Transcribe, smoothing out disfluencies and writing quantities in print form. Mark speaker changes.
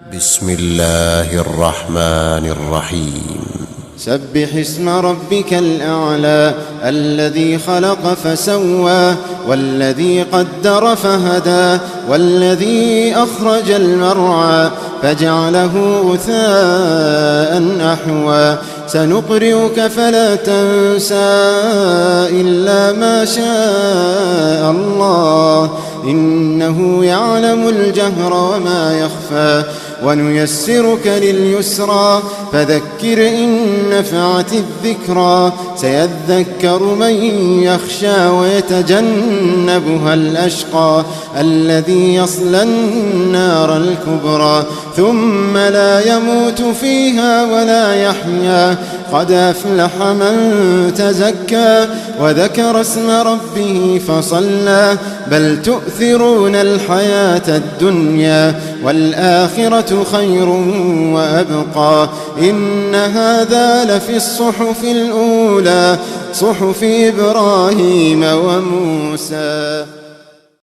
Speaker 1: بسم الله الرحمن الرحيم.
Speaker 2: سبح اسم ربك الأعلى الذي خلق فسوى والذي قدر فهدى والذي أخرج المرعى فجعله غثاء أحوى سنقرئك فلا تنسى إلا ما شاء الله إنه يعلم الجهر وما يخفى ونيسرك لليسرى فذكر إن نفعت الذكرى سيذكر من يخشى ويتجنبها الأشقى الذي يصلى النار الكبرى ثم لا يموت فيها ولا يحيا قد أفلح من تزكى وذكر اسم ربه فصلى بل تؤثرون الحياة الدنيا والآخرة خير وأبقى إن هذا لفي الصحف الأولى صحف إبراهيم وموسى.